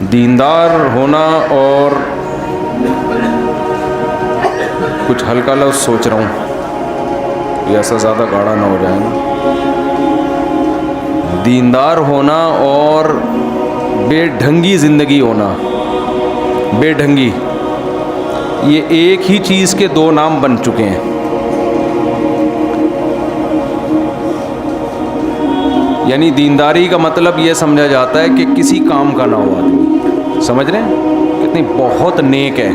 دیندار ہونا اور کچھ ہلکا لفظ سوچ رہا ہوں کہ ایسا زیادہ گاڑا نہ ہو جائے نا. دیندار ہونا اور بے ڈھنگی زندگی ہونا، بے ڈھنگی، یہ ایک ہی چیز کے دو نام بن چکے ہیں. یعنی دینداری کا مطلب یہ سمجھا جاتا ہے کہ کسی کام کا نہ ہو آدمی. سمجھ رہے ہیں کتنی بہت نیک ہے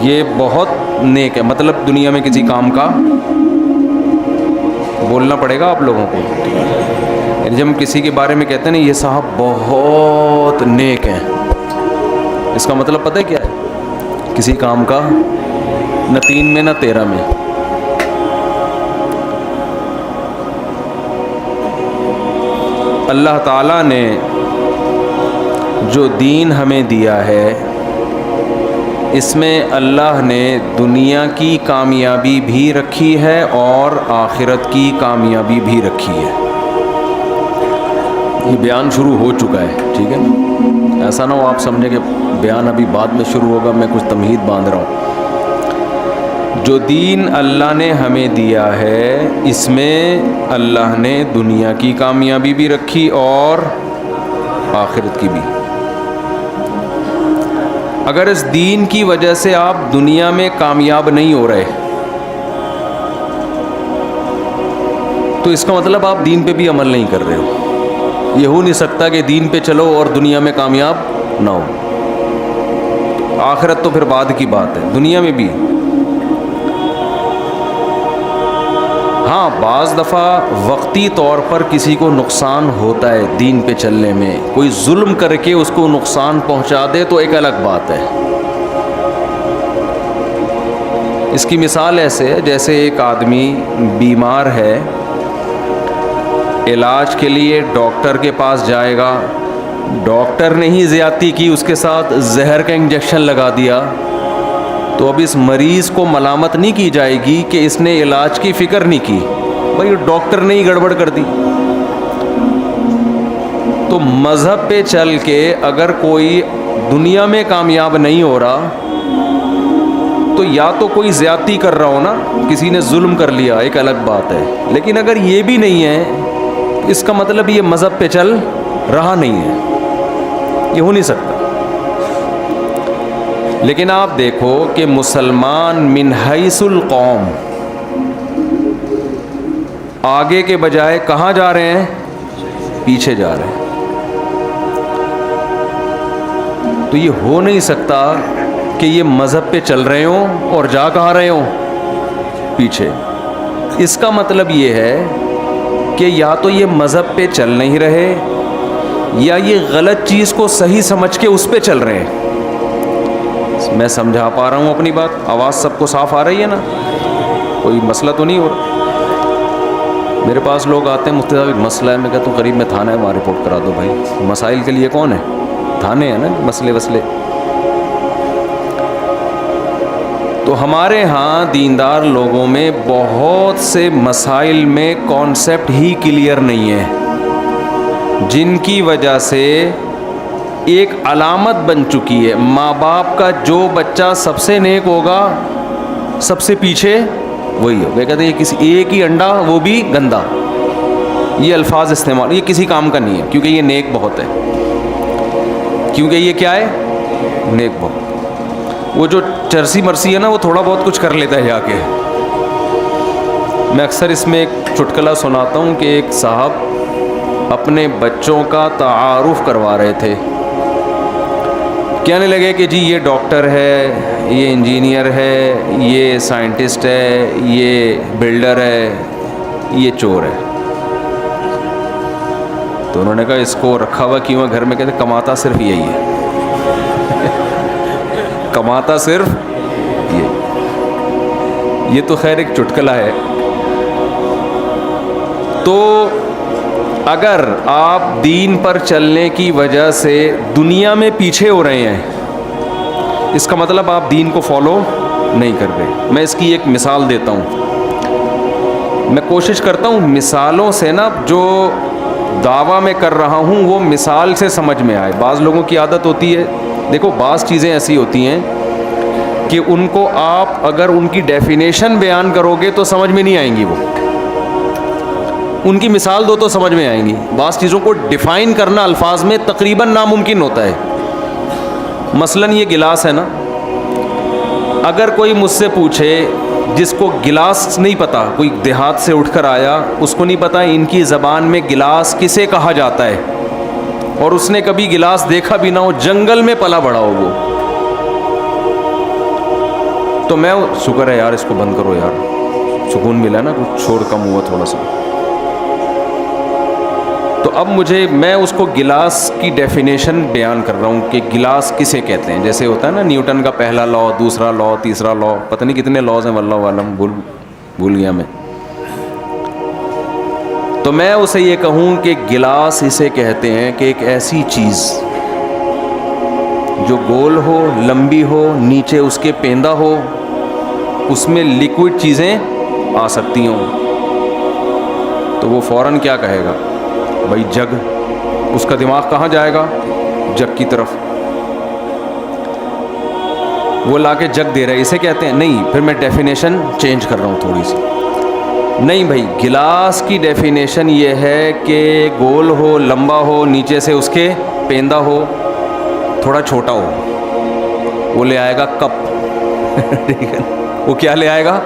یہ، بہت نیک ہے. مطلب دنیا میں کسی کام کا بولنا پڑے گا آپ لوگوں کو. یعنی جب ہم کسی کے بارے میں کہتے ہیں نا یہ صاحب بہت نیک ہیں، اس کا مطلب پتہ ہے کیا ہے؟ کسی کام کا نہ 3 میں نہ 13 میں. اللہ تعالیٰ نے جو دین ہمیں دیا ہے اس میں اللہ نے دنیا کی کامیابی بھی رکھی ہے اور آخرت کی کامیابی بھی رکھی ہے. یہ بیان شروع ہو چکا ہے، ٹھیک ہے نا؟ ایسا نہ ہو آپ سمجھیں کہ بیان ابھی بعد میں شروع ہوگا، میں کچھ تمہید باندھ رہا ہوں. جو دین اللہ نے ہمیں دیا ہے اس میں اللہ نے دنیا کی کامیابی بھی رکھی اور آخرت کی بھی. اگر اس دین کی وجہ سے آپ دنیا میں کامیاب نہیں ہو رہے تو اس کا مطلب آپ دین پہ بھی عمل نہیں کر رہے ہو. یہ ہو نہیں سکتا کہ دین پہ چلو اور دنیا میں کامیاب نہ ہو. آخرت تو پھر بعد کی بات ہے، دنیا میں بھی. ہاں بعض دفعہ وقتی طور پر کسی کو نقصان ہوتا ہے دین پہ چلنے میں، کوئی ظلم کر کے اس کو نقصان پہنچا دے تو ایک الگ بات ہے. اس کی مثال ایسے ہے جیسے ایک آدمی بیمار ہے، علاج کے لیے ڈاکٹر کے پاس جائے گا، ڈاکٹر نے ہی زیادتی کی، اس کے ساتھ زہر کا انجیکشن لگا دیا، تو اب اس مریض کو ملامت نہیں کی جائے گی کہ اس نے علاج کی فکر نہیں کی، بھائی ڈاکٹر نے ہی گڑبڑ کر دی. تو مذہب پہ چل کے اگر کوئی دنیا میں کامیاب نہیں ہو رہا تو یا تو کوئی زیادتی کر رہا ہو نا، کسی نے ظلم کر لیا، ایک الگ بات ہے. لیکن اگر یہ بھی نہیں ہے اس کا مطلب یہ مذہب پہ چل رہا نہیں ہے، یہ ہو نہیں سکتا. لیکن آپ دیکھو کہ مسلمان من حیث القوم آگے کے بجائے کہاں جا رہے ہیں؟ پیچھے جا رہے ہیں. تو یہ ہو نہیں سکتا کہ یہ مذہب پہ چل رہے ہوں اور جا کہاں رہے ہوں؟ پیچھے. اس کا مطلب یہ ہے کہ یا تو یہ مذہب پہ چل نہیں رہے یا یہ غلط چیز کو صحیح سمجھ کے اس پہ چل رہے ہیں. میں سمجھا پا رہا ہوں اپنی بات؟ آواز سب کو صاف آ رہی ہے نا؟ کوئی مسئلہ تو نہیں ہو رہا؟ میرے پاس لوگ آتے ہیں، مفتی صاحب ایک مسئلہ ہے. میں کہتا ہوں قریب میں تھانہ ہے، وہاں رپورٹ کرا دو. بھائی مسائل کے لیے کون ہے؟ تھانے ہیں نا، مسئلے وسلے. تو ہمارے ہاں دیندار لوگوں میں بہت سے مسائل میں کانسیپٹ ہی کلیئر نہیں ہے، جن کی وجہ سے ایک علامت بن چکی ہے. ماں باپ کا جو بچہ سب سے نیک ہوگا سب سے پیچھے وہی ہوگا. کہتے ہیں یہ کسی ایک ہی انڈا وہ بھی گندا، یہ الفاظ استعمال، یہ کسی کام کا نہیں ہے کیونکہ یہ نیک بہت ہے. کیونکہ یہ کیا ہے؟ نیک بہت. وہ جو چرسی مرسی ہے نا وہ تھوڑا بہت کچھ کر لیتا ہے جا کے. میں اکثر اس میں ایک چٹکلا سناتا ہوں کہ ایک صاحب اپنے بچوں کا تعارف کروا رہے تھے. کہنے لگے کہ جی یہ ڈاکٹر ہے، یہ انجینئر ہے، یہ سائنٹسٹ ہے، یہ بلڈر ہے، یہ چور ہے. تو انہوں نے کہا اس کو رکھا ہوا کیوں ہے گھر میں؟ کہتے کماتا صرف یہی ہے. کماتا صرف یہ تو خیر ایک چٹکلا ہے. تو اگر آپ دین پر چلنے کی وجہ سے دنیا میں پیچھے ہو رہے ہیں اس کا مطلب آپ دین کو فالو نہیں کر رہے. میں اس کی ایک مثال دیتا ہوں. میں کوشش کرتا ہوں مثالوں سے نا جو دعویٰ میں کر رہا ہوں وہ مثال سے سمجھ میں آئے. بعض لوگوں کی عادت ہوتی ہے, دیکھو بعض چیزیں ایسی ہوتی ہیں کہ ان کو آپ اگر ان کی ڈیفینیشن بیان کرو گے تو سمجھ میں نہیں آئیں گی, وہ ان کی مثال دو تو سمجھ میں آئیں گی. بعض چیزوں کو ڈیفائن کرنا الفاظ میں تقریباً ناممکن ہوتا ہے. مثلاً یہ گلاس ہے نا, اگر کوئی مجھ سے پوچھے جس کو گلاس نہیں پتہ, کوئی دیہات سے اٹھ کر آیا, اس کو نہیں پتہ ان کی زبان میں گلاس کسے کہا جاتا ہے, اور اس نے کبھی گلاس دیکھا بھی نہ ہو, جنگل میں پلا بڑا ہو وہ, تو میں شکر ہے یار اس کو بند کرو یار, سکون ملا نا, کچھ شور کم ہوا تھوڑا سا. تو اب میں اس کو گلاس کی ڈیفینیشن بیان کر رہا ہوں کہ گلاس کسے کہتے ہیں. جیسے ہوتا ہے نا نیوٹن کا پہلا لا, دوسرا لا, تیسرا لا, پتہ نہیں کتنے لاز ہیں واللہ عالم, بھول گیا میں. تو میں اسے یہ کہوں کہ گلاس اسے کہتے ہیں کہ ایک ایسی چیز جو گول ہو, لمبی ہو, نیچے اس کے پیندہ ہو, اس میں لیکوڈ چیزیں آ سکتی ہوں. تو وہ فوراً کیا کہے گا, بھائی جگ. اس کا دماغ کہاں جائے گا, جگ کی طرف. وہ لا کے جگ دے رہا ہے, اسے کہتے ہیں. نہیں, پھر میں ڈیفینیشن چینج کر رہا ہوں تھوڑی سی. نہیں بھائی, گلاس کی ڈیفینیشن یہ ہے کہ گول ہو, لمبا ہو, نیچے سے اس کے پیندہ ہو, تھوڑا چھوٹا ہو. وہ لے آئے گا کپ. ٹھیک ہے, وہ کیا لے آئے گا,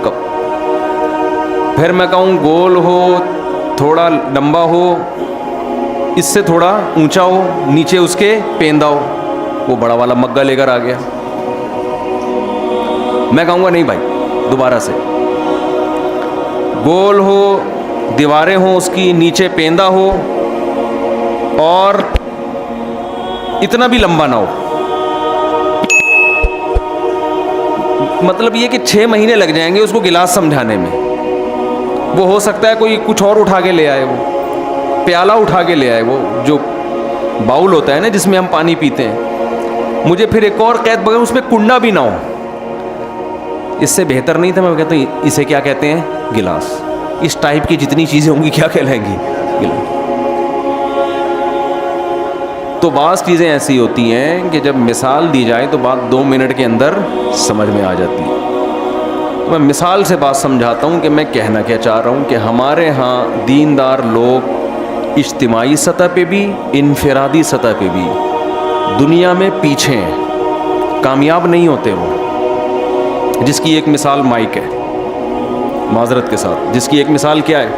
کپ. پھر میں کہوں گول ہو, تھوڑا لمبا ہو, اس سے تھوڑا اونچا ہو, نیچے اس کے پیندہ ہو, وہ بڑا والا مگا لے کر آ گیا. میں کہوں گا نہیں بھائی, دوبارہ سے, گول ہو, دیواریں ہوں اس کی, نیچے پیندہ ہو, اور اتنا بھی لمبا نہ ہو. مطلب یہ کہ 6 مہینے لگ جائیں گے اس کو گلاس سمجھانے میں. وہ ہو سکتا ہے کوئی کچھ اور اٹھا کے لے آئے, وہ پیالہ اٹھا کے لے آئے, وہ جو باؤل ہوتا ہے نا جس میں ہم پانی پیتے ہیں. مجھے پھر ایک اور قید بغیر اس میں کنڈا بھی نہ ہو. اس سے بہتر نہیں تھا میں کہتا ہوں اسے کیا کہتے ہیں, گلاس. اس ٹائپ کی جتنی چیزیں ہوں گی کیا کہلائیں گی, گلاس. تو بعض چیزیں ایسی ہوتی ہیں کہ جب مثال دی جائے تو بات 2 منٹ کے اندر سمجھ میں آ جاتی ہے. میں مثال سے بات سمجھاتا ہوں کہ میں کہنا کیا چاہ رہا ہوں کہ ہمارے ہاں دیندار لوگ اجتماعی سطح پہ بھی, انفرادی سطح پہ بھی دنیا میں پیچھے ہیں, کامیاب نہیں ہوتے. وہ جس کی ایک مثال مائک ہے, معذرت کے ساتھ, جس کی ایک مثال کیا ہے,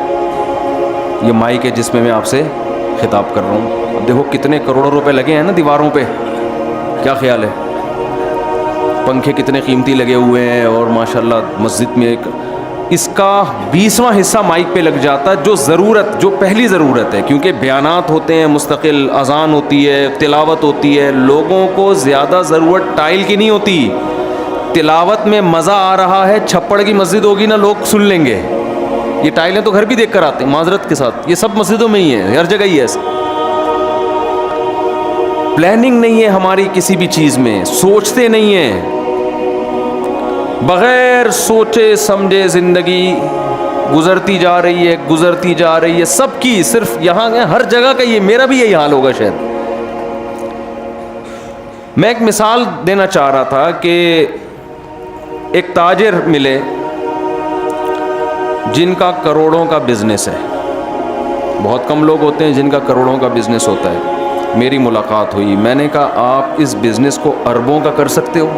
یہ مائک ہے جس میں آپ سے خطاب کر رہا ہوں. اب دیکھو کتنے کروڑوں روپے لگے ہیں نا دیواروں پہ, کیا خیال ہے, پنکھے کتنے قیمتی لگے ہوئے ہیں, اور ماشاءاللہ مسجد میں ایک اس کا 20واں حصہ مائک پہ لگ جاتا ہے, جو پہلی ضرورت ہے, کیونکہ بیانات ہوتے ہیں مستقل, اذان ہوتی ہے, تلاوت ہوتی ہے. لوگوں کو زیادہ ضرورت ٹائل کی نہیں ہوتی, تلاوت میں مزہ آ رہا ہے, چھپڑ کی مسجد ہوگی نا لوگ سن لیں گے. یہ ٹائلیں تو گھر بھی دیکھ کر آتے ہیں, معذرت کے ساتھ, یہ سب مسجدوں میں ہی ہیں, ہر جگہ ہی ہے. پلاننگ نہیں ہے ہماری کسی بھی چیز میں, سوچتے نہیں ہیں, بغیر سوچے سمجھے زندگی گزرتی جا رہی ہے سب کی. صرف یہاں ہر جگہ کا یہ, میرا بھی یہی حال ہوگا شاید. میں ایک مثال دینا چاہ رہا تھا کہ ایک تاجر ملے جن کا کروڑوں کا بزنس ہے. بہت کم لوگ ہوتے ہیں جن کا کروڑوں کا بزنس ہوتا ہے. میری ملاقات ہوئی, میں نے کہا آپ اس بزنس کو اربوں کا کر سکتے ہو.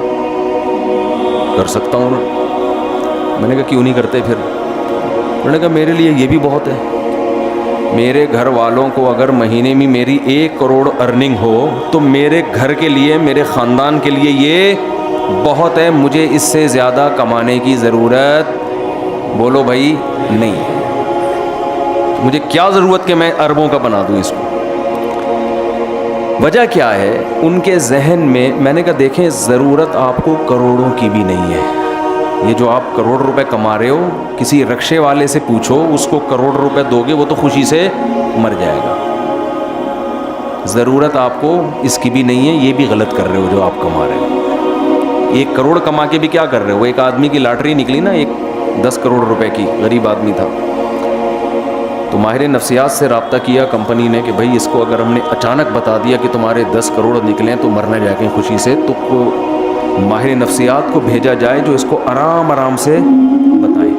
کر سکتا ہوں نا. میں نے کہا کیوں نہیں کرتے پھر. انہوں نے کہا میرے لیے یہ بھی بہت ہے. میرے گھر والوں کو اگر مہینے میں میری 1 کروڑ ارننگ ہو تو میرے گھر کے لیے, میرے خاندان کے لیے یہ بہت ہے. مجھے اس سے زیادہ کمانے کی ضرورت, بولو بھائی, نہیں. مجھے کیا ضرورت کہ میں اربوں کا بنا دوں اس کو. وجہ کیا ہے ان کے ذہن میں نے کہا دیکھیں ضرورت آپ کو کروڑوں کی بھی نہیں ہے. یہ جو آپ کروڑ روپے کما رہے ہو, کسی رکشے والے سے پوچھو, اس کو کروڑ روپے دو گے وہ تو خوشی سے مر جائے گا. ضرورت آپ کو اس کی بھی نہیں ہے, یہ بھی غلط کر رہے ہو جو آپ کما رہے ہو. 1 کروڑ کما کے بھی کیا کر رہے ہو. ایک آدمی کی لاٹری نکلی نا, 10 کروڑ روپے کی, غریب آدمی تھا, تو ماہر نفسیات سے رابطہ کیا کمپنی نے کہ بھائی اس کو اگر ہم نے اچانک بتا دیا کہ تمہارے 10 کروڑ نکلیں تو مرنا جا کے خوشی سے، تو ماہر نفسیات کو بھیجا جائے جو اس کو آرام آرام سے بتائیں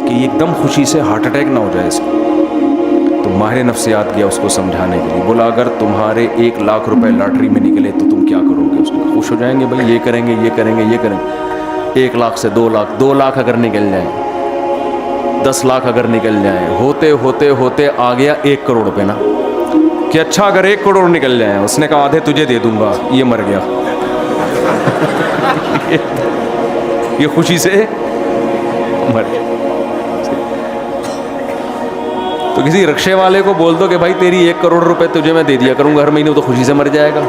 کہ ایک دم خوشی سے ہارٹ اٹیک نہ ہو جائے اس کو۔ تو ماہر نفسیات گیا اس کو سمجھانے کے لیے، بولا اگر تمہارے 1 لاکھ روپے لاٹری میں نکلے تو تم کیا کرو گے؟ اس کو خوش ہو جائیں گے، بھائی یہ کریں گے یہ کریں گے یہ کریں گے۔ 1 لاکھ سے 2 لاکھ، 2 لاکھ اگر نکل جائیں، 10 لاکھ اگر نکل جائیں، ہوتے ہوتے ہوتے آ گیا 1 کروڑ روپے نا، کہ اچھا اگر 1 کروڑ نکل جائیں، اس نے کہا آدھے تجھے دے دوں گا، یہ مر گیا یہ خوشی سے مر گیا۔ تو کسی رکشے والے کو بول دو کہ بھائی تیری 1 کروڑ روپے تجھے میں دے دیا کروں گا ہر مہینے، تو خوشی سے مر جائے گا۔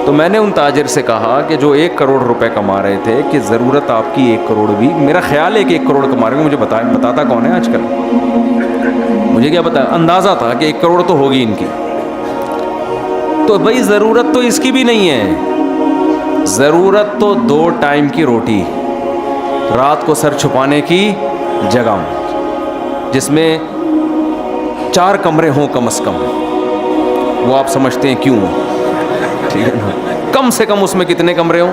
تو میں نے ان تاجر سے کہا کہ جو 1 کروڑ روپے کما رہے تھے کہ ضرورت آپ کی 1 کروڑ بھی، میرا خیال ہے کہ 1 کروڑ کما رہے ہیں، مجھے بتاتا کون ہے آج کل، مجھے کیا پتا، اندازہ تھا کہ 1 کروڑ تو ہوگی ان کی۔ تو بھائی ضرورت تو اس کی بھی نہیں ہے، ضرورت تو 2 ٹائم کی روٹی، رات کو سر چھپانے کی جگہ، جس میں 4 کمرے ہوں کم از کم۔ وہ آپ سمجھتے ہیں کیوں؟ ٹھیک ہے نا، کم سے کم اس میں کتنے کمرے ہوں؟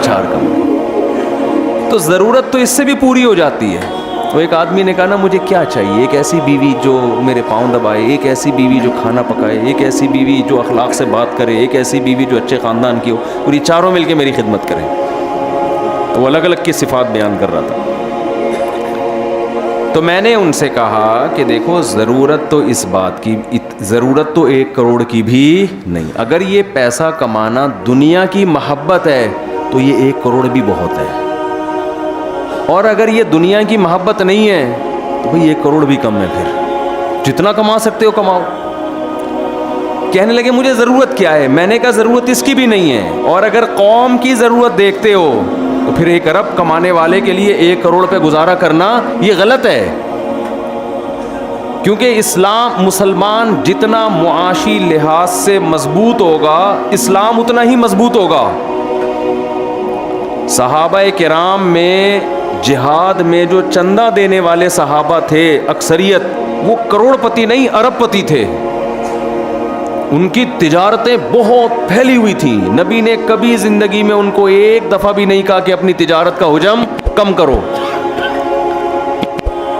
4 کمرے۔ تو ضرورت تو اس سے بھی پوری ہو جاتی ہے۔ تو ایک آدمی نے کہا نا مجھے کیا چاہیے، ایک ایسی بیوی جو میرے پاؤں دبائے، ایک ایسی بیوی جو کھانا پکائے، ایک ایسی بیوی جو اخلاق سے بات کرے، ایک ایسی بیوی جو اچھے خاندان کی ہو، اور یہ چاروں مل کے میری خدمت کریں۔ تو وہ الگ الگ کی صفات بیان کر رہا تھا۔ تو میں نے ان سے کہا کہ دیکھو ضرورت تو اس بات کی، ضرورت تو 1 کروڑ کی بھی نہیں۔ اگر یہ پیسہ کمانا دنیا کی محبت ہے تو یہ 1 کروڑ بھی بہت ہے، اور اگر یہ دنیا کی محبت نہیں ہے تو بھئی 1 کروڑ بھی کم ہے، پھر جتنا کما سکتے ہو کماؤ۔ کہنے لگے مجھے ضرورت کیا ہے؟ میں نے کہا ضرورت اس کی بھی نہیں ہے، اور اگر قوم کی ضرورت دیکھتے ہو تو پھر 1 ارب کمانے والے کے لیے 1 کروڑ پہ گزارا کرنا یہ غلط ہے، کیونکہ مسلمان جتنا معاشی لحاظ سے مضبوط ہوگا، اسلام اتنا ہی مضبوط ہوگا۔ صحابہ کرام میں جہاد میں جو چندہ دینے والے صحابہ تھے اکثریت، وہ کروڑ پتی نہیں ارب پتی تھے، ان کی تجارتیں بہت پھیلی ہوئی تھیں۔ نبی نے کبھی زندگی میں ان کو 1 دفعہ بھی نہیں کہا کہ اپنی تجارت کا حجم کم کرو۔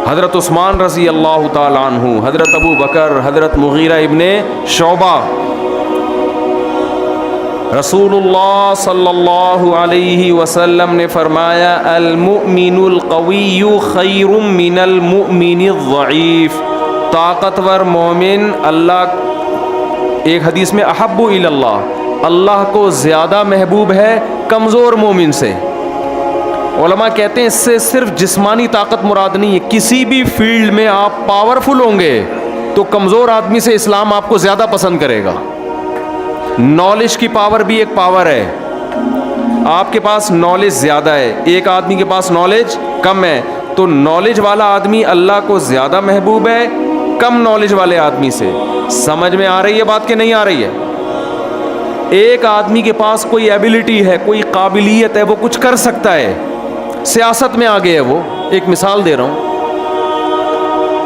حضرت عثمان رضی اللہ تعالیٰ عنہ، حضرت ابو بکر، حضرت مغیرہ ابن شعبہ، رسول اللہ صلی اللہ علیہ وسلم نے فرمایا المؤمن القوی خیر من المؤمن الضعیف، طاقتور مومن اللہ، ایک حدیث میں احب الی اللہ، اللہ کو زیادہ محبوب ہے کمزور مومن سے۔ علماء کہتے ہیں اس سے صرف جسمانی طاقت مراد نہیں ہے، کسی بھی فیلڈ میں آپ پاورفل ہوں گے تو کمزور آدمی سے اسلام آپ کو زیادہ پسند کرے گا۔ نالج کی پاور بھی ایک پاور ہے، آپ کے پاس نالج زیادہ ہے، ایک آدمی کے پاس نالج کم ہے، تو نالج والا آدمی اللہ کو زیادہ محبوب ہے کم نالج والے آدمی سے۔ سمجھ میں آ رہی ہے بات کہ نہیں آ رہی ہے؟ ایک آدمی کے پاس کوئی ایبلٹی ہے، کوئی قابلیت ہے، وہ کچھ کر سکتا ہے، سیاست میں آگے ہے، وہ ایک مثال دے رہا ہوں،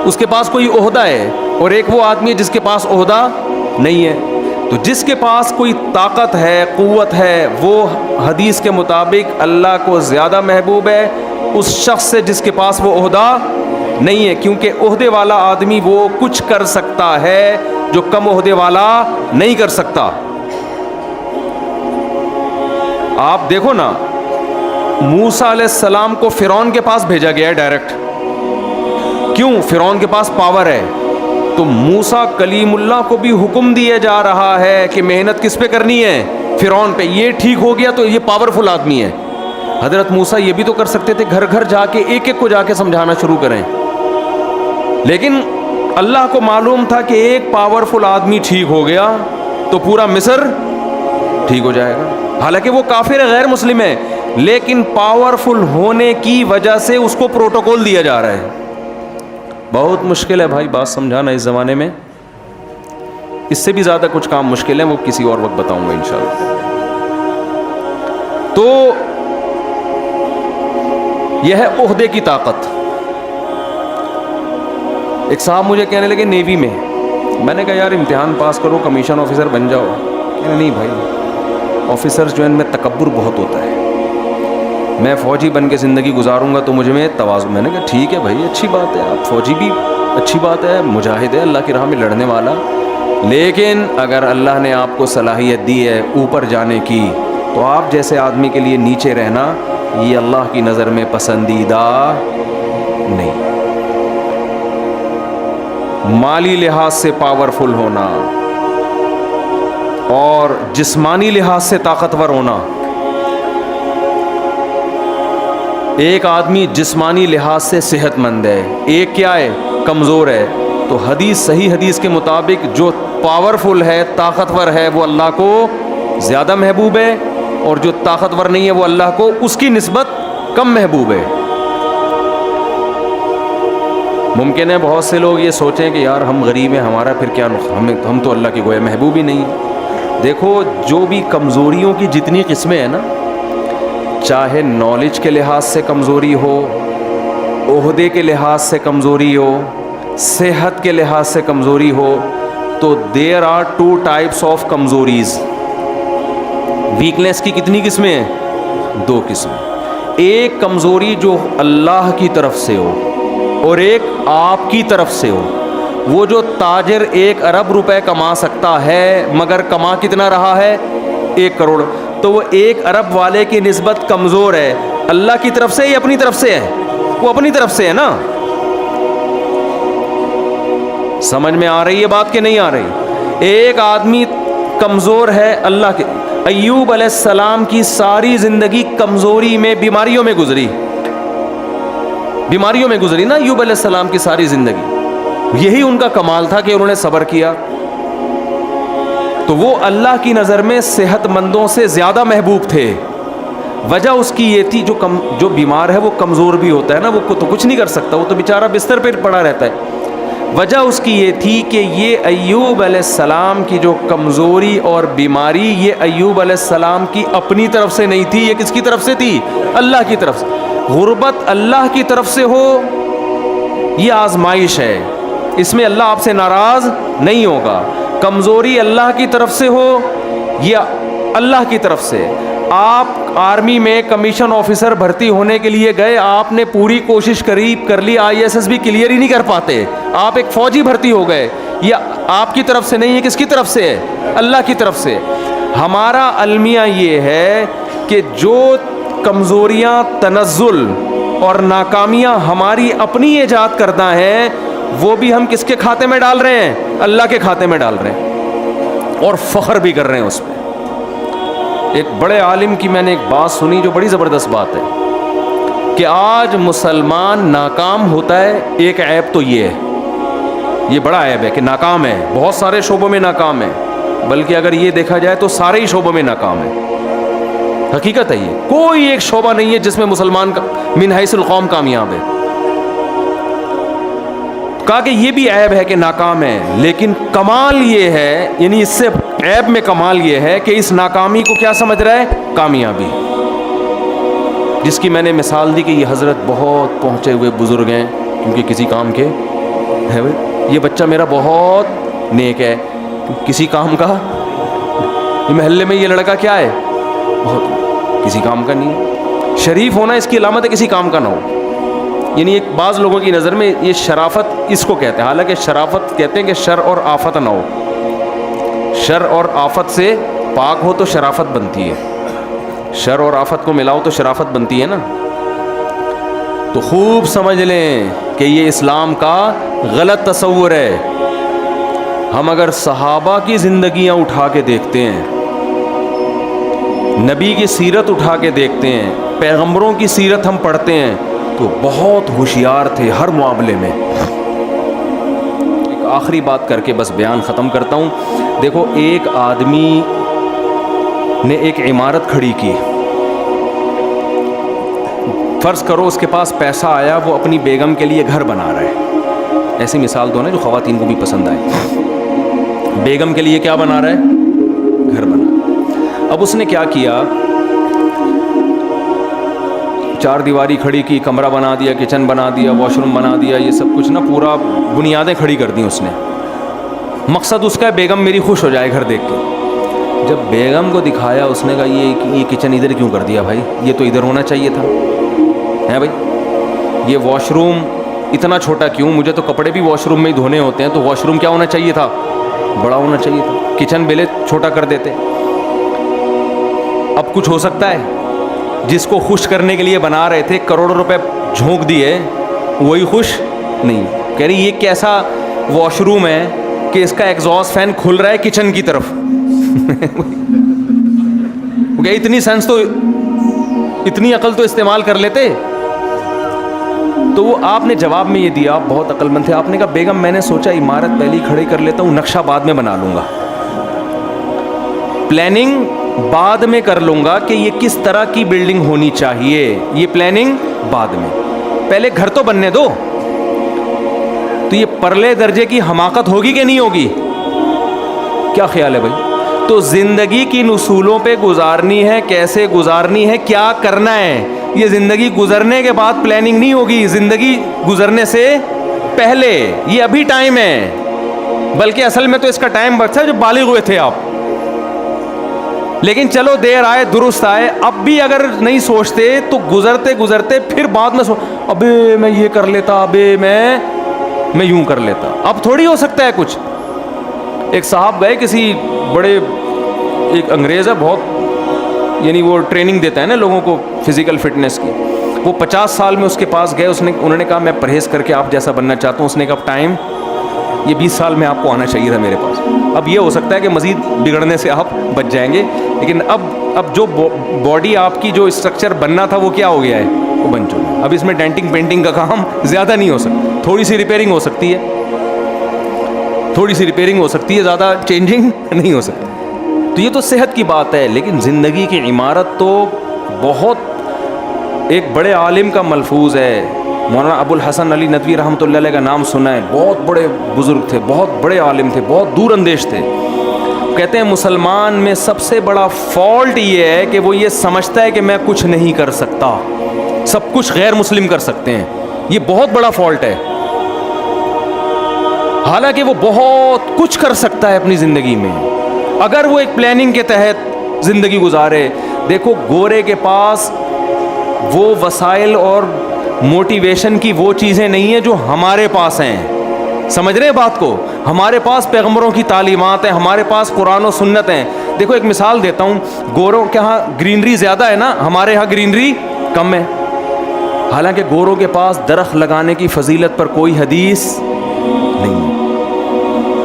اس کے پاس کوئی عہدہ ہے، اور ایک وہ آدمی ہے جس کے پاس عہدہ نہیں ہے۔ تو جس کے پاس کوئی طاقت ہے، قوت ہے، وہ حدیث کے مطابق اللہ کو زیادہ محبوب ہے اس شخص سے جس کے پاس وہ عہدہ نہیں ہے، کیونکہ عہدے والا آدمی وہ کچھ کر سکتا ہے جو کم عہدے والا نہیں کر سکتا۔ آپ دیکھو نا، موسیٰ علیہ السلام کو فرعون کے پاس بھیجا گیا ہے ڈائریکٹ، کیوں؟ فرعون کے پاس پاور ہے، تو موسیٰ کلیم اللہ کو بھی حکم دیا جا رہا ہے کہ محنت کس پہ کرنی ہے؟ فرعون پہ۔ یہ ٹھیک ہو گیا تو یہ پاورفل آدمی ہے۔ حضرت موسیٰ یہ بھی تو کر سکتے تھے، گھر گھر جا کے ایک ایک کو جا کے سمجھانا شروع کریں، لیکن اللہ کو معلوم تھا کہ ایک پاورفل آدمی ٹھیک ہو گیا تو پورا مصر ٹھیک ہو جائے گا۔ حالانکہ وہ کافر غیر مسلم ہے، لیکن پاورفل ہونے کی وجہ سے اس کو پروٹوکول دیا جا رہا ہے۔ بہت مشکل ہے بھائی بات سمجھانا اس زمانے میں، اس سے بھی زیادہ کچھ کام مشکل ہے، وہ کسی اور وقت بتاؤں گا انشاءاللہ۔ تو یہ ہے عہدے کی طاقت۔ ایک صاحب مجھے کہنے لگے نیوی میں. میں نے کہا یار امتحان پاس کرو, کمیشن آفیسر بن جاؤ. کہنے نہیں بھائی, آفیسرز جو ان میں تکبر بہت ہوتا ہے, میں فوجی بن کے زندگی گزاروں گا تو مجھ میں تواضع. میں نے کہا ٹھیک ہے بھائی, اچھی بات ہے, آپ فوجی بھی اچھی بات ہے, مجاہد ہے, اللہ کی راہ میں لڑنے والا, لیکن اگر اللہ نے آپ کو صلاحیت دی ہے اوپر جانے کی تو آپ جیسے آدمی کے لیے نیچے رہنا یہ اللہ کی نظر میں پسندیدہ نہیں. مالی لحاظ سے پاورفل ہونا اور جسمانی لحاظ سے طاقتور ہونا. ایک آدمی جسمانی لحاظ سے صحت مند ہے, ایک کیا ہے, کمزور ہے. تو حدیث, صحیح حدیث کے مطابق جو پاورفل ہے, طاقتور ہے, وہ اللہ کو زیادہ محبوب ہے, اور جو طاقتور نہیں ہے وہ اللہ کو اس کی نسبت کم محبوب ہے. ممکن ہے بہت سے لوگ یہ سوچیں کہ یار ہم غریب ہیں, ہمارا پھر کیا نقصان, ہم تو اللہ کی گویا محبوب ہی نہیں. دیکھو جو بھی کمزوریوں کی جتنی قسمیں ہیں نا, چاہے نالج کے لحاظ سے کمزوری ہو, عہدے کے لحاظ سے کمزوری ہو, صحت کے لحاظ سے کمزوری ہو, تو دیر آر 2 types آف کمزوریز. ویکنیس کی کتنی قسمیں ہیں؟ 2 قسمیں. ایک کمزوری جو اللہ کی طرف سے ہو اور ایک آپ کی طرف سے ہو. وہ جو تاجر 1 ارب روپے کما سکتا ہے مگر کما کتنا رہا ہے؟ 1 کروڑ. تو وہ 1 ارب والے کی نسبت کمزور ہے. اللہ کی طرف سے یا اپنی طرف سے ہے؟ وہ اپنی طرف سے ہے نا. سمجھ میں آ رہی ہے بات کہ نہیں آ رہی؟ ایک آدمی کمزور ہے اللہ کے. ایوب علیہ السلام کی ساری زندگی کمزوری میں, بیماریوں میں گزری. بیماریوں میں گزری نا ایوب علیہ السلام کی ساری زندگی. یہی ان کا کمال تھا کہ انہوں نے صبر کیا. تو وہ اللہ کی نظر میں صحت مندوں سے زیادہ محبوب تھے. وجہ اس کی یہ تھی, جو بیمار ہے وہ کمزور بھی ہوتا ہے نا, وہ تو کچھ نہیں کر سکتا, وہ تو بیچارہ بستر پہ پڑا رہتا ہے. وجہ اس کی یہ تھی کہ یہ ایوب علیہ السلام کی جو کمزوری اور بیماری, یہ ایوب علیہ السلام کی اپنی طرف سے نہیں تھی. یہ کس کی طرف سے تھی؟ اللہ کی طرف سے. غربت اللہ کی طرف سے ہو یہ آزمائش ہے, اس میں اللہ آپ سے ناراض نہیں ہوگا. کمزوری اللہ کی طرف سے ہو یہ اللہ کی طرف سے. آپ آرمی میں کمیشن آفیسر بھرتی ہونے کے لیے گئے, آپ نے پوری کوشش کر لی, ISS بھی کلیئر ہی نہیں کر پاتے, آپ ایک فوجی بھرتی ہو گئے. یہ آپ کی طرف سے نہیں ہے, کس کی طرف سے ہے؟ اللہ کی طرف سے. ہمارا المیہ یہ ہے کہ جو کمزوریاں, تنزل اور ناکامیاں ہماری اپنی ایجاد کرنا ہے, وہ بھی ہم کس کے کھاتے میں ڈال رہے ہیں؟ اللہ کے کھاتے میں ڈال رہے ہیں, اور فخر بھی کر رہے ہیں اس پہ. ایک بڑے عالم کی میں نے ایک بات سنی جو بڑی زبردست بات ہے کہ آج مسلمان ناکام ہوتا ہے, ایک عیب تو یہ ہے, یہ بڑا عیب ہے کہ ناکام ہے, بہت سارے شعبوں میں ناکام ہے, بلکہ اگر یہ دیکھا جائے تو سارے ہی شعبوں میں ناکام ہے. حقیقت ہے, یہ کوئی ایک شعبہ نہیں ہے جس میں مسلمان من حیث القوم کامیاب ہے. کہا کہ یہ بھی عیب ہے کہ ناکام ہے, لیکن کمال یہ ہے, یعنی اس سے عیب میں کمال یہ ہے کہ اس ناکامی کو کیا سمجھ رہا ہے؟ کامیابی. جس کی میں نے مثال دی کہ یہ حضرت بہت پہنچے ہوئے بزرگ ہیں, کیونکہ کسی کام کے ہے. یہ بچہ میرا بہت نیک ہے, کسی کام کا. یہ محلے میں یہ لڑکا کیا ہے؟ بہت کسی کام کا نہیں. شریف ہونا اس کی علامت ہے کسی کام کا نہ ہو. یعنی ایک بعض لوگوں کی نظر میں یہ شرافت اس کو کہتے ہیں, حالانکہ شرافت کہتے ہیں کہ شر اور آفت نہ ہو. شر اور آفت سے پاک ہو تو شرافت بنتی ہے, شر اور آفت کو ملاؤ تو شرافت بنتی ہے نا. تو خوب سمجھ لیں کہ یہ اسلام کا غلط تصور ہے. ہم اگر صحابہ کی زندگیاں اٹھا کے دیکھتے ہیں, نبی کی سیرت اٹھا کے دیکھتے ہیں, پیغمبروں کی سیرت ہم پڑھتے ہیں, تو بہت ہوشیار تھے ہر معاملے میں. ایک آخری بات کر کے بس بیان ختم کرتا ہوں. دیکھو, ایک آدمی نے ایک عمارت کھڑی کی, فرض کرو اس کے پاس پیسہ آیا, وہ اپنی بیگم کے لیے گھر بنا رہا ہے. ایسی مثال دو نا جو خواتین کو بھی پسند آئے. بیگم کے لیے کیا بنا رہا ہے؟ گھر بنا. اب اس نے کیا کیا, چار دیواری کھڑی کی, کمرہ بنا دیا, کچن بنا دیا, واش روم بنا دیا, یہ سب کچھ نا پورا بنیادیں کھڑی کر دیں اس نے. مقصد اس کا ہے بیگم میری خوش ہو جائے گھر دیکھ کے. جب بیگم کو دکھایا اس نے کہا یہ کچن ادھر کیوں کر دیا بھائی, یہ تو ادھر ہونا چاہیے تھا ہے بھائی, یہ واش روم اتنا چھوٹا کیوں, مجھے تو کپڑے بھی واش روم میں ہی دھونے ہوتے ہیں, تو واش روم کیا ہونا چاہیے تھا, بڑا ہونا چاہیے تھا, کچن بیلے چھوٹا کر دیتے. اب کچھ ہو سکتا ہے, جس کو خوش کرنے کے لیے بنا رہے تھے کروڑوں روپے جھونک دیے, وہی خوش نہیں. کہہ رہی یہ کیسا واش روم ہے کہ اس کا ایگزاسٹ فین کھل رہا ہے کچن کی طرف. اتنی سینس تو, اتنی عقل تو استعمال کر لیتے. تو وہ آپ نے جواب میں یہ دیا, آپ بہت عقل مند تھے, آپ نے کہا بیگم میں نے سوچا عمارت پہلے کھڑی کر لیتا ہوں, نقشہ بعد میں بنا لوں گا, پلاننگ بعد میں کر لوں گا کہ یہ کس طرح کی بلڈنگ ہونی چاہیے, یہ پلاننگ بعد میں, پہلے گھر تو بننے دو. تو یہ پرلے درجے کی حماقت ہوگی کہ نہیں ہوگی, کیا خیال ہے بھائی؟ تو زندگی کی اصولوں پہ گزارنی ہے, کیسے گزارنی ہے, کیا کرنا ہے, یہ زندگی گزرنے کے بعد پلاننگ نہیں ہوگی, زندگی گزرنے سے پہلے. یہ ابھی ٹائم ہے, بلکہ اصل میں تو اس کا ٹائم وقت ہے جب بالغ ہوئے تھے آپ. لیکن چلو دیر آئے درست آئے, اب بھی اگر نہیں سوچتے تو گزرتے گزرتے پھر بعد میں ابے میں یہ کر لیتا, ابے میں یوں کر لیتا. اب تھوڑی ہو سکتا ہے کچھ. ایک صاحب گئے کسی بڑے, ایک انگریز ہے بہت, یعنی وہ ٹریننگ دیتا ہے نا لوگوں کو فزیکل فٹنس کی, وہ 50 سال میں اس کے پاس گئے, انہوں نے کہا میں پرہیز کر کے آپ جیسا بننا چاہتا ہوں. اس نے کہا ٹائم یہ 20 سال میں آپ کو آنا چاہیے تھا میرے پاس. اب یہ ہو سکتا ہے کہ مزید بگڑنے سے آپ بچ جائیں گے, لیکن اب جو باڈی آپ کی جو اسٹرکچر بننا تھا وہ کیا ہو گیا ہے, وہ بن چکا ہے. اب اس میں ڈینٹنگ پینٹنگ کا کام زیادہ نہیں ہو سکتا, تھوڑی سی ریپیئرنگ ہو سکتی ہے, تھوڑی سی ریپیئرنگ ہو سکتی ہے, زیادہ چینجنگ نہیں ہو سکتی. تو یہ تو صحت کی بات ہے, لیکن زندگی کی عمارت تو بہت, ایک بڑے عالم کا ملفوظ ہے, مولانا ابو الحسن علی ندوی رحمۃ اللہ علیہ کا نام سنا ہے, بہت بڑے بزرگ تھے, بہت بڑے عالم تھے, بہت دور اندیش تھے. کہتے ہیں مسلمان میں سب سے بڑا فالٹ یہ ہے کہ وہ یہ سمجھتا ہے کہ میں کچھ نہیں کر سکتا, سب کچھ غیر مسلم کر سکتے ہیں. یہ بہت بڑا فالٹ ہے, حالانکہ وہ بہت کچھ کر سکتا ہے اپنی زندگی میں اگر وہ ایک پلاننگ کے تحت زندگی گزارے. دیکھو گورے کے پاس وہ وسائل اور موٹیویشن کی وہ چیزیں نہیں ہیں جو ہمارے پاس ہیں, سمجھ رہے ہیں بات کو؟ ہمارے پاس پیغمبروں کی تعلیمات ہیں, ہمارے پاس قرآن و سنت ہیں. دیکھو ایک مثال دیتا ہوں, گوروں کے ہاں گرینری زیادہ ہے نا, ہمارے ہاں گرینری کم ہے. حالانکہ گوروں کے پاس درخت لگانے کی فضیلت پر کوئی حدیث نہیں.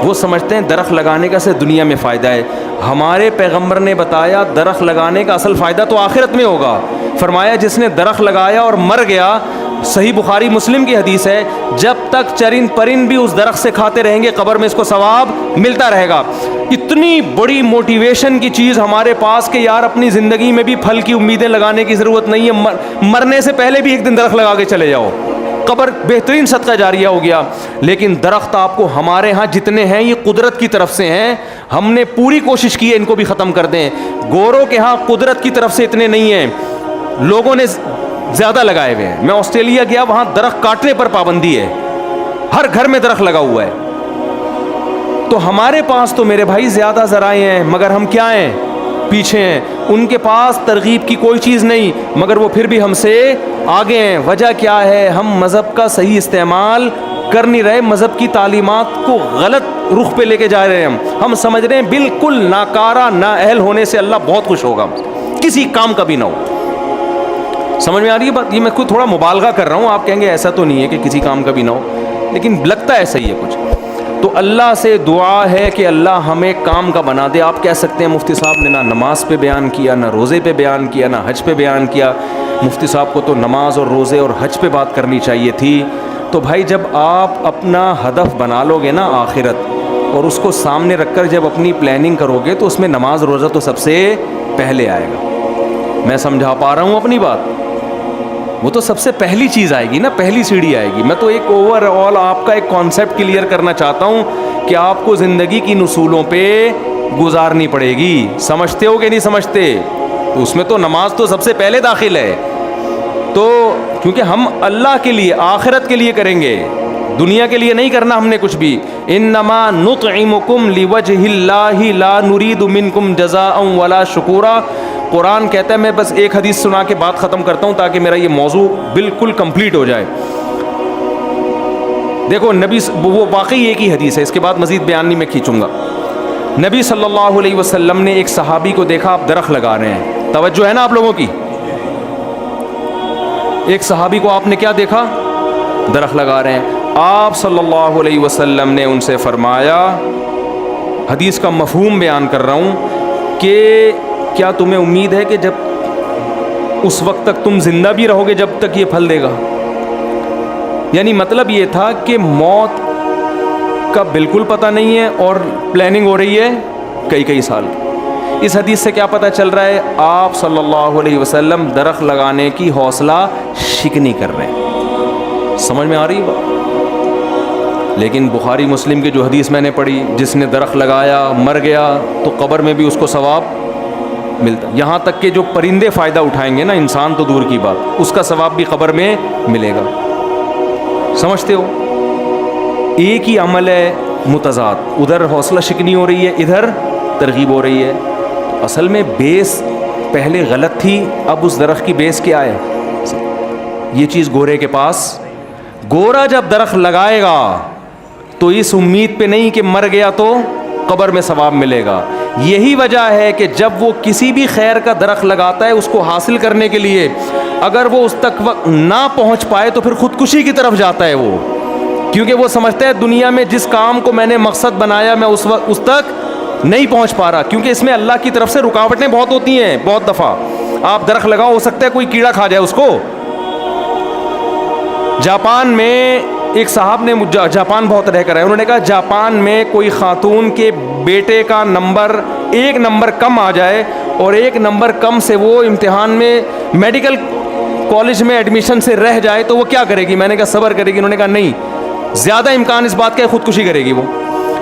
وہ سمجھتے ہیں درخت لگانے کا سے دنیا میں فائدہ ہے. ہمارے پیغمبر نے بتایا درخت لگانے کا اصل فائدہ تو آخرت میں ہوگا. فرمایا جس نے درخت لگایا اور مر گیا, صحیح بخاری مسلم کی حدیث ہے, جب تک چرند پرند بھی اس درخت سے کھاتے رہیں گے قبر میں اس کو ثواب ملتا رہے گا. اتنی بڑی موٹیویشن کی چیز ہمارے پاس کہ یار اپنی زندگی میں بھی پھل کی امیدیں لگانے کی ضرورت نہیں ہے, مرنے سے پہلے بھی ایک دن درخت لگا کے چلے جاؤ, قبر بہترین صدقہ جاریہ ہو گیا. لیکن درخت آپ کو ہمارے ہاں جتنے ہیں یہ قدرت کی طرف سے ہیں, ہم نے پوری کوشش کی ہے ان کو بھی ختم کر دیں. گوروں کے ہاں قدرت کی طرف سے اتنے نہیں ہیں, لوگوں نے زیادہ لگائے ہوئے ہیں. میں آسٹریلیا گیا, وہاں درخت کاٹنے پر پابندی ہے, ہر گھر میں درخت لگا ہوا ہے. تو ہمارے پاس تو میرے بھائی زیادہ ذرائع ہیں, مگر ہم کیا ہیں, پیچھے ہیں. ان کے پاس ترغیب کی کوئی چیز نہیں, مگر وہ پھر بھی ہم سے آگے ہیں. وجہ کیا ہے؟ ہم مذہب کا صحیح استعمال کر نہیں رہے, مذہب کی تعلیمات کو غلط رخ پہ لے کے جا رہے ہیں. ہم سمجھ رہے ہیں بالکل ناکارہ نااہل ہونے سے اللہ بہت خوش ہوگا, کسی کام کا بھی نہ ہو. سمجھ میں آ رہی ہے بات؟ یہ میں خود تھوڑا مبالغہ کر رہا ہوں, آپ کہیں گے ایسا تو نہیں ہے کہ کسی کام کا بھی نہ ہو, لیکن لگتا ہے صحیح ہے کچھ. تو اللہ سے دعا ہے کہ اللہ ہمیں کام کا بنا دے. آپ کہہ سکتے ہیں مفتی صاحب نے نہ نماز پہ بیان کیا, نہ روزے پہ بیان کیا, نہ حج پہ بیان کیا. مفتی صاحب کو تو نماز اور روزے اور حج پہ بات کرنی چاہیے تھی. تو بھائی جب آپ اپنا ہدف بنا لو گے نا آخرت, اور اس کو سامنے رکھ کر جب اپنی پلاننگ کرو گے تو اس میں نماز روزہ تو سب سے پہلے آئے گا. میں سمجھا پا رہا ہوں اپنی بات؟ وہ تو سب سے پہلی چیز آئے گی نا, پہلی سیڑھی آئے گی. میں تو ایک اوور آل آپ کا ایک کانسیپٹ کلیئر کرنا چاہتا ہوں کہ آپ کو زندگی کی اصولوں پہ گزارنی پڑے گی. سمجھتے ہو کہ نہیں سمجھتے؟ تو اس میں تو نماز تو سب سے پہلے داخل ہے. تو کیونکہ ہم اللہ کے لیے آخرت کے لیے کریں گے, دنیا کے لیے نہیں کرنا ہم نے کچھ بھی. انما نطعمکم لوجہ اللہ لا نرید منکم جزاء ولا شکورا. قرآن کہتا ہے, میں بس ایک حدیث سنا کے بات ختم کرتا ہوں تاکہ میرا یہ موضوع بالکل کمپلیٹ ہو جائے. دیکھو نبی, وہ واقعی ایک ہی حدیث ہے, اس کے بعد مزید بیان نہیں میں کھینچوں گا. نبی صلی اللہ علیہ وسلم نے ایک صحابی کو دیکھا, آپ درخت لگا رہے ہیں, توجہ ہے نا آپ لوگوں کی. ایک صحابی کو آپ نے کیا دیکھا, درخت لگا رہے ہیں. آپ صلی اللہ علیہ وسلم نے ان سے فرمایا, حدیث کا مفہوم بیان کر رہا ہوں, کہ کیا تمہیں امید ہے کہ جب اس وقت تک تم زندہ بھی رہو گے جب تک یہ پھل دے گا. یعنی مطلب یہ تھا کہ موت کا بالکل پتہ نہیں ہے اور پلاننگ ہو رہی ہے کئی سال. اس حدیث سے کیا پتہ چل رہا ہے, آپ صلی اللہ علیہ وسلم درخت لگانے کی حوصلہ شکنی کر رہے ہیں. سمجھ میں آ رہی بات؟ لیکن بخاری مسلم کی جو حدیث میں نے پڑھی, جس نے درخت لگایا مر گیا تو قبر میں بھی اس کو ثواب ملتا. یہاں تک کہ جو پرندے فائدہ اٹھائیں گے نا, انسان تو دور کی بات, اس کا ثواب بھی قبر میں ملے گا. سمجھتے ہو؟ ایک ہی عمل ہے متضاد, ادھر حوصلہ شکنی ہو رہی ہے, ادھر ترغیب ہو رہی ہے. تو اصل میں بیس پہلے غلط تھی, اب اس درخت کی بیس کیا ہے؟ یہ چیز گورے کے پاس, گورا جب درخت لگائے گا تو اس امید پہ نہیں کہ مر گیا تو قبر میں ثواب ملے گا. یہی وجہ ہے کہ جب وہ کسی بھی خیر کا درخت لگاتا ہے, اس کو حاصل کرنے کے لیے اگر وہ اس تک نہ پہنچ پائے تو پھر خودکشی کی طرف جاتا ہے وہ, کیونکہ وہ سمجھتا ہے دنیا میں جس کام کو میں نے مقصد بنایا میں اس تک نہیں پہنچ پا رہا, کیونکہ اس میں اللہ کی طرف سے رکاوٹیں بہت ہوتی ہیں. بہت دفعہ آپ درخت لگاؤ, ہو سکتا ہے کوئی کیڑا کھا جائے اس کو. جاپان میں ایک صاحب نے, جاپان بہت رہ کر ہے, انہوں نے کہا جاپان میں کوئی خاتون کے بیٹے کا نمبر 1 نمبر کم آ جائے اور 1 نمبر کم سے وہ امتحان میں میڈیکل کالج میں ایڈمیشن سے رہ جائے تو وہ کیا کرے گی؟ میں نے کہا صبر کرے گی. انہوں نے کہا نہیں, زیادہ امکان اس بات کا خودکشی کرے گی وہ.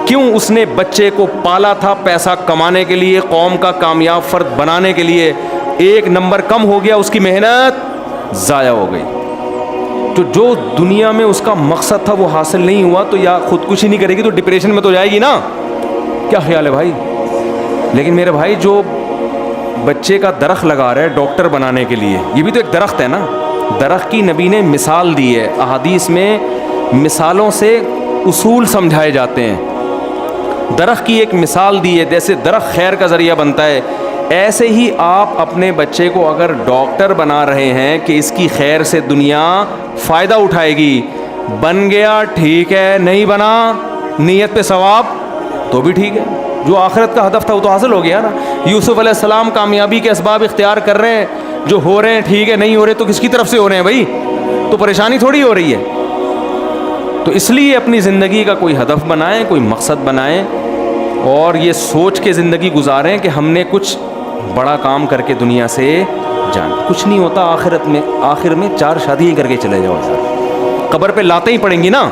کیوں؟ اس نے بچے کو پالا تھا پیسہ کمانے کے لیے, قوم کا کامیاب فرد بنانے کے لیے. 1 نمبر کم ہو گیا, اس کی محنت ضائع ہو گئی. تو جو دنیا میں اس کا مقصد تھا وہ حاصل نہیں ہوا تو یا خودکشی نہیں کرے گی تو ڈپریشن میں تو جائے گی نا. کیا خیال ہے بھائی؟ لیکن میرے بھائی جو بچے کا درخت لگا رہا ہے ڈاکٹر بنانے کے لیے, یہ بھی تو ایک درخت ہے نا. درخت کی نبی نے مثال دی ہے, احادیث میں مثالوں سے اصول سمجھائے جاتے ہیں. درخت کی ایک مثال دی ہے, جیسے درخت خیر کا ذریعہ بنتا ہے, ایسے ہی آپ اپنے بچے کو اگر ڈاکٹر بنا رہے ہیں کہ اس کی خیر سے دنیا فائدہ اٹھائے گی, بن گیا ٹھیک ہے, نہیں بنا نیت پہ ثواب تو بھی ٹھیک ہے. جو آخرت کا ہدف تھا وہ تو حاصل ہو گیا نا. یوسف علیہ السلام کامیابی کے اسباب اختیار کر رہے ہیں, جو ہو رہے ہیں ٹھیک ہے, نہیں ہو رہے تو کس کی طرف سے ہو رہے ہیں بھائی؟ تو پریشانی تھوڑی ہو رہی ہے. تو اس لیے اپنی زندگی کا کوئی ہدف بنائیں, کوئی مقصد بنائیں اور یہ سوچ کے زندگی گزاریں کہ ہم نے کچھ بڑا کام کر کے دنیا سے جانا. کچھ نہیں ہوتا آخرت میں, آخر میں 4 شادیاں کر کے چلے جاؤ, قبر پہ لاتیں ہی پڑیں گی نا.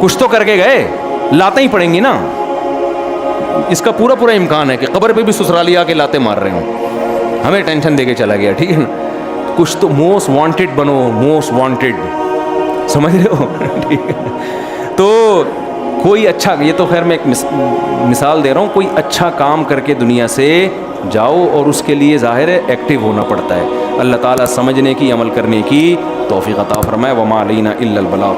کچھ تو کر کے گئے, لاتیں ہی پڑیں گی نا. اس کا پورا امکان ہے کہ قبر پہ بھی سسرالی آ کے لاتے مار رہے ہوں, ہمیں ٹینشن دے کے چلا گیا, ٹھیک ہے نا. کچھ تو موسٹ وانٹیڈ بنو, موسٹ وانٹیڈ, سمجھ رہے ہو؟ ٹھیک ہے. تو کوئی اچھا, یہ تو خیر میں ایک مثال دے رہا ہوں, کوئی اچھا کام کر کے دنیا سے جاؤ اور اس کے لیے ظاہر ہے ایکٹیو ہونا پڑتا ہے. اللہ تعالیٰ سمجھنے کی, عمل کرنے کی توفیق عطا فرمائے. وما علینا الا البلاغ.